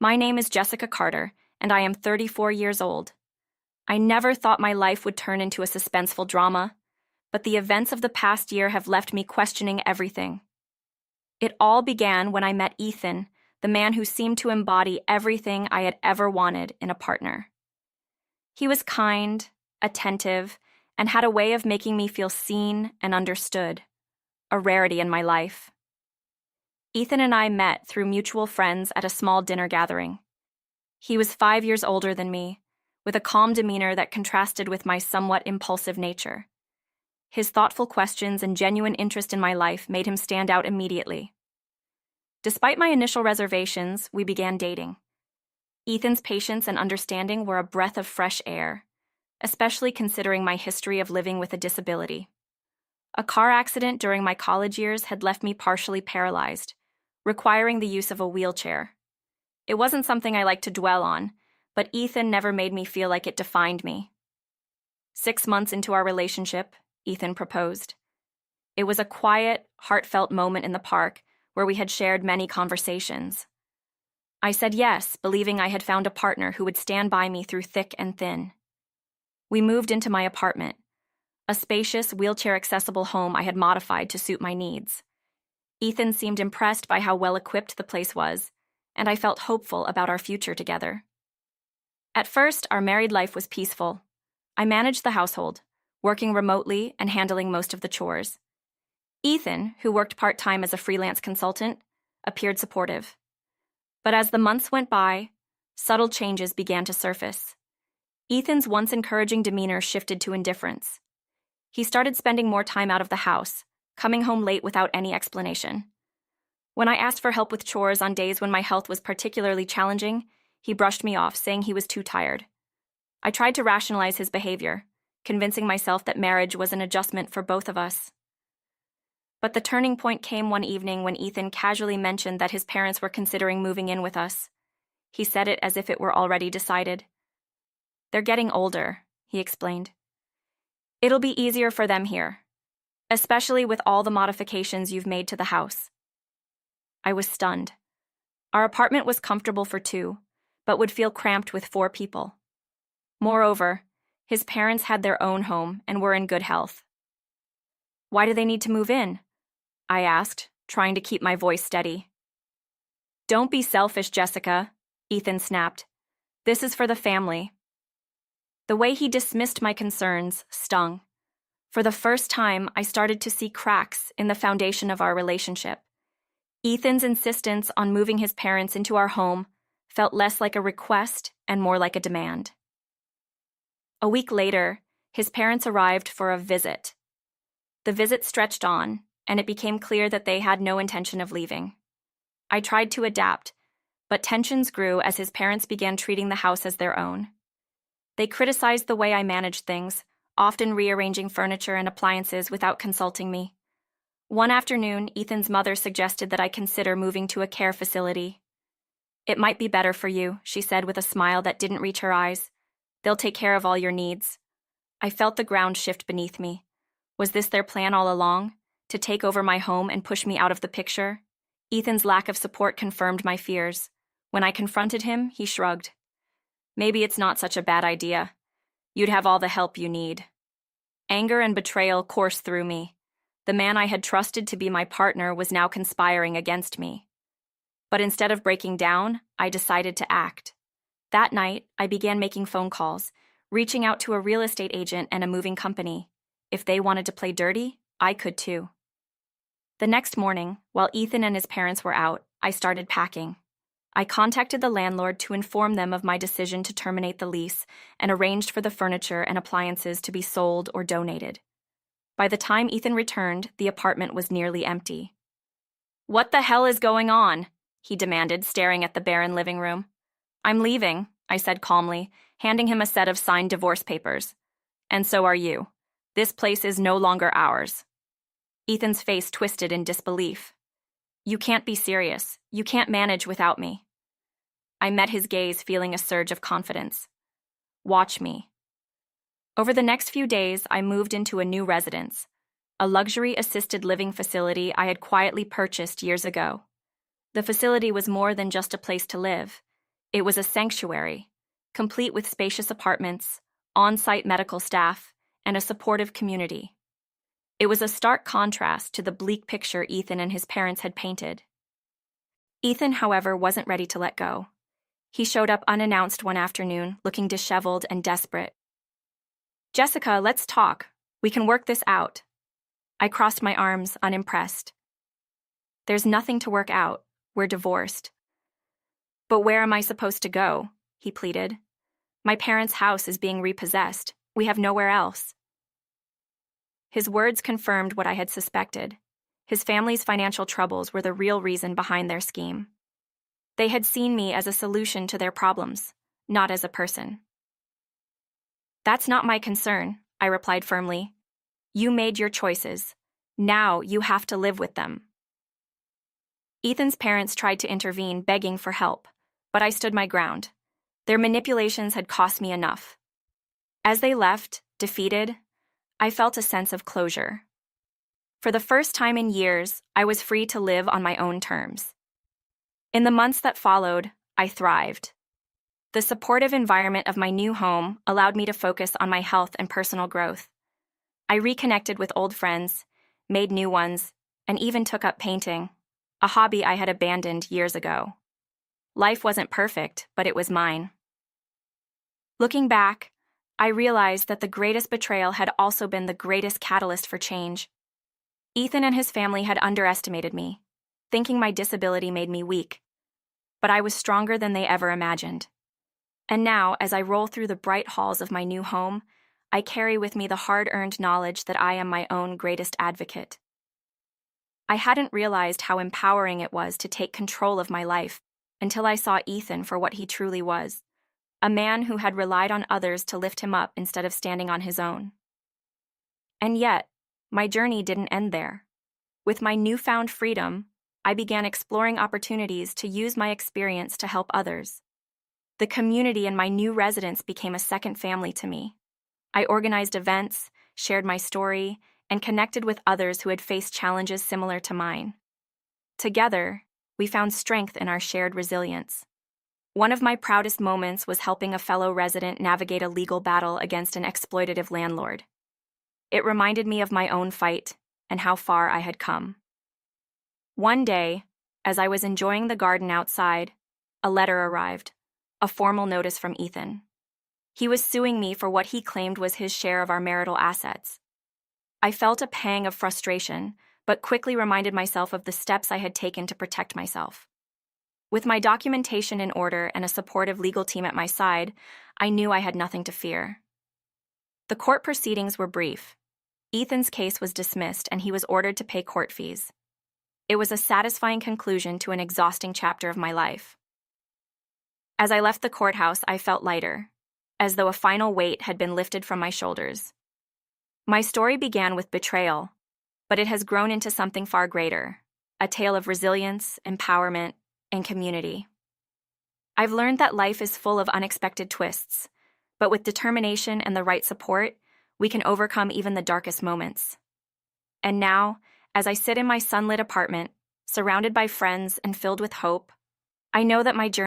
My name is Jessica Carter, and I am 34 years old. I never thought my life would turn into a suspenseful drama, but the events of the past year have left me questioning everything. It all began when I met Ethan, the man who seemed to embody everything I had ever wanted in a partner. He was kind, attentive, and had a way of making me feel seen and understood, a rarity in my life. Ethan and I met through mutual friends at a small dinner gathering. He was 5 years older than me, with a calm demeanor that contrasted with my somewhat impulsive nature. His thoughtful questions and genuine interest in my life made him stand out immediately. Despite my initial reservations, we began dating. Ethan's patience and understanding were a breath of fresh air, especially considering my history of living with a disability. A car accident during my college years had left me partially paralyzed, requiring the use of a wheelchair. It wasn't something I liked to dwell on, but Ethan never made me feel like it defined me. 6 months into our relationship, Ethan proposed. It was a quiet, heartfelt moment in the park where we had shared many conversations. I said yes, believing I had found a partner who would stand by me through thick and thin. We moved into my apartment, a spacious, wheelchair-accessible home I had modified to suit my needs. Ethan seemed impressed by how well-equipped the place was, and I felt hopeful about our future together. At first, our married life was peaceful. I managed the household, working remotely and handling most of the chores. Ethan, who worked part-time as a freelance consultant, appeared supportive. But as the months went by, subtle changes began to surface. Ethan's once encouraging demeanor shifted to indifference. He started spending more time out of the house, coming home late without any explanation. When I asked for help with chores on days when my health was particularly challenging, he brushed me off, saying he was too tired. I tried to rationalize his behavior, convincing myself that marriage was an adjustment for both of us. But the turning point came one evening when Ethan casually mentioned that his parents were considering moving in with us. He said it as if it were already decided. "They're getting older," he explained. "It'll be easier for them here, especially with all the modifications you've made to the house." I was stunned. Our apartment was comfortable for 2, but would feel cramped with 4 people. Moreover, his parents had their own home and were in good health. "Why do they need to move in?" I asked, trying to keep my voice steady. "Don't be selfish, Jessica," Ethan snapped. "This is for the family." The way he dismissed my concerns stung. For the first time, I started to see cracks in the foundation of our relationship. Ethan's insistence on moving his parents into our home felt less like a request and more like a demand. A week later, his parents arrived for a visit. The visit stretched on, and it became clear that they had no intention of leaving. I tried to adapt, but tensions grew as his parents began treating the house as their own. They criticized the way I managed things, often rearranging furniture and appliances without consulting me. One afternoon, Ethan's mother suggested that I consider moving to a care facility. "It might be better for you," she said with a smile that didn't reach her eyes. "They'll take care of all your needs." I felt the ground shift beneath me. Was this their plan all along? To take over my home and push me out of the picture? Ethan's lack of support confirmed my fears. When I confronted him, he shrugged. "Maybe it's not such a bad idea. You'd have all the help you need." Anger and betrayal coursed through me. The man I had trusted to be my partner was now conspiring against me. But instead of breaking down, I decided to act. That night, I began making phone calls, reaching out to a real estate agent and a moving company. If they wanted to play dirty, I could too. The next morning, while Ethan and his parents were out, I started packing. I contacted the landlord to inform them of my decision to terminate the lease and arranged for the furniture and appliances to be sold or donated. By the time Ethan returned, the apartment was nearly empty. "What the hell is going on?" he demanded, staring at the barren living room. "I'm leaving," I said calmly, handing him a set of signed divorce papers. "And so are you. This place is no longer ours." Ethan's face twisted in disbelief. "You can't be serious. You can't manage without me." I met his gaze, feeling a surge of confidence. "Watch me." Over the next few days, I moved into a new residence, a luxury assisted living facility I had quietly purchased years ago. The facility was more than just a place to live. It was a sanctuary, complete with spacious apartments, on-site medical staff, and a supportive community. It was a stark contrast to the bleak picture Ethan and his parents had painted. Ethan, however, wasn't ready to let go. He showed up unannounced one afternoon, looking disheveled and desperate. "Jessica, let's talk. We can work this out." I crossed my arms, unimpressed. "There's nothing to work out. We're divorced." "But where am I supposed to go?" he pleaded. "My parents' house is being repossessed. We have nowhere else." His words confirmed what I had suspected. His family's financial troubles were the real reason behind their scheme. They had seen me as a solution to their problems, not as a person. "That's not my concern," I replied firmly. "You made your choices. Now you have to live with them." Ethan's parents tried to intervene, begging for help, but I stood my ground. Their manipulations had cost me enough. As they left, defeated, I felt a sense of closure. For the first time in years, I was free to live on my own terms. In the months that followed, I thrived. The supportive environment of my new home allowed me to focus on my health and personal growth. I reconnected with old friends, made new ones, and even took up painting, a hobby I had abandoned years ago. Life wasn't perfect, but it was mine. Looking back, I realized that the greatest betrayal had also been the greatest catalyst for change. Ethan and his family had underestimated me, thinking my disability made me weak. But I was stronger than they ever imagined. And now, as I roll through the bright halls of my new home, I carry with me the hard-earned knowledge that I am my own greatest advocate. I hadn't realized how empowering it was to take control of my life until I saw Ethan for what he truly was, a man who had relied on others to lift him up instead of standing on his own. And yet, my journey didn't end there. With my newfound freedom, I began exploring opportunities to use my experience to help others. The community and my new residence became a second family to me. I organized events, shared my story, and connected with others who had faced challenges similar to mine. Together, we found strength in our shared resilience. One of my proudest moments was helping a fellow resident navigate a legal battle against an exploitative landlord. It reminded me of my own fight and how far I had come. One day, as I was enjoying the garden outside, a letter arrived, a formal notice from Ethan. He was suing me for what he claimed was his share of our marital assets. I felt a pang of frustration, but quickly reminded myself of the steps I had taken to protect myself. With my documentation in order and a supportive legal team at my side, I knew I had nothing to fear. The court proceedings were brief. Ethan's case was dismissed and he was ordered to pay court fees. It was a satisfying conclusion to an exhausting chapter of my life. As I left the courthouse, I felt lighter, as though a final weight had been lifted from my shoulders. My story began with betrayal, but it has grown into something far greater, a tale of resilience, empowerment, and community. I've learned that life is full of unexpected twists, but with determination and the right support, we can overcome even the darkest moments. And now, as I sit in my sunlit apartment, surrounded by friends and filled with hope, I know that my journey